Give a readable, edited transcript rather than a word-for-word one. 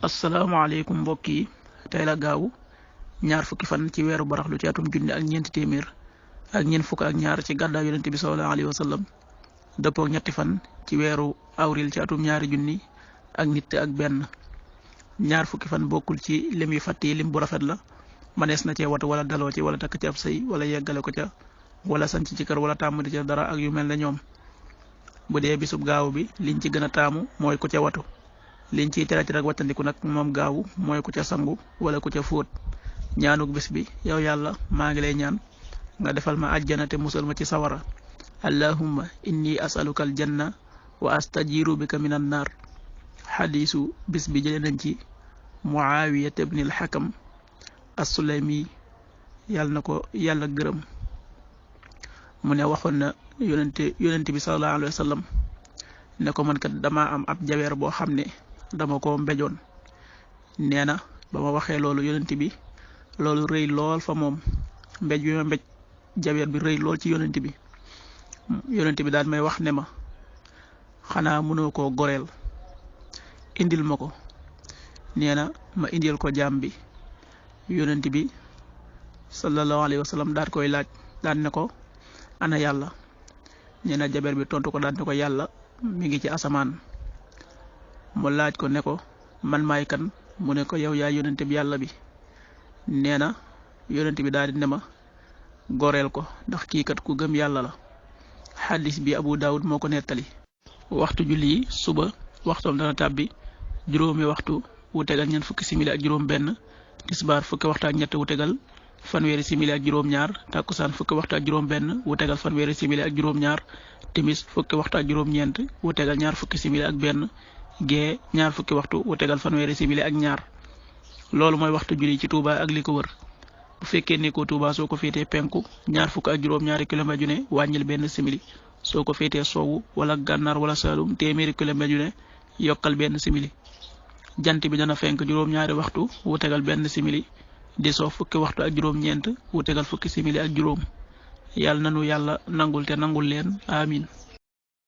asalaamaaleykum mbokk yi tey la gaaw ñaar fukki fan ci weeru baraxlu ci atum junni ak ñeenti téeméer ak ñeent fukk ak ñaar ci gàddaay yonente bi sallallahu alayhi wa sallam dëppook ñetti fan ci weeru avril ci atum ñaari junni ak nit ak benn. ñaar fukki fan bokkul ci lim yu fàtt yi lim bu rafet la manees na cee watu wala daloo ci wala takk ci ab sëy wala yeggale ko ca wala sanc ci kër wala tàmm di ca dara ak yu mel ne ñoom. bu dee bisub gaaw bi liñ ci gën a taamu mooy ku ca watu. liñ ciy tere ci rek wattandiku nag moom gaawu mooy ku ca sangu wala ku ca fóot. ñaanuk bis bi yow yàlla maa ngi lay ñaan nga defal ma àjjana te musal ma ci sawara. allahumma inni asaluka aljanna wa astajiru bika min an naar. xadiisu bis bi jëlee nañ ci muawiyat ibn al xakam as-sulaymi yàlla na ko yàlla gërëm mu ne waxoon na yonente bi sallallahu alayhi wa sallam ne ko man kat dama am ab jaweer boo xam ne dama ko mbejoon. nee na ba ma waxee loolu yonente bi loolu rëy lool fa moom mbéj bi ma mbéj jaweer bi rëy lool ci yonente bi daal may wax ne ma xanaa mënoo koo goreel indil ma ko. nee na ma indil ko jaam bi yonente bi sallallahu alayhi wa sallam daal koy laaj daan ne ko ana yàlla. nee na jabeer bi tontu ko daan ne ko yàlla mi ngi ci asamaan. mu laaj ko ne ko man maay kan mu ne ko yow yaa yonente bi yàlla bi. nee na yonente bi daal di ne ma goreel ko ndax kii kat ku gëm yàlla la. xadis bi Abu Daawud moo ko nettali. waxtu julli yi suba waxtoom dana tàbbi juróomi waxtu wu tegal ñeent fukki simili ak juróom benn. tisbaar fukki waxtu ak ñett wu tegal fanweeri simili ak juróom ñaar. takkusaan fukki waxtu ak juróom benn wu tegal fanweeri simili ak juróom ñaar. timis fukki waxtu ak juróom ñeent wu tegal ñaar fukki simili ak benn. gee ñaar fukki waxtu wu tegal fanweeri simili ak ñaar. loolu mooy waxtu julli ci Touba ak li ko wër. bu fekkee ne ko Touba soo ko féetee penku ñaar fukk ak juróom ñaari kilomètre yu ne wàññil benn simili. soo ko féetee soowu wala gànnaar wala saalum téeméeri kilomètre yu ne yokkal benn simili. jant bi dana fenk juróom ñaari waxtu wu tegal benn simili di soo fukki waxtu ak juróom ñeent wu tegal fukki simili ak juróom. yàlla nanu yàlla nangul te nangul leen amin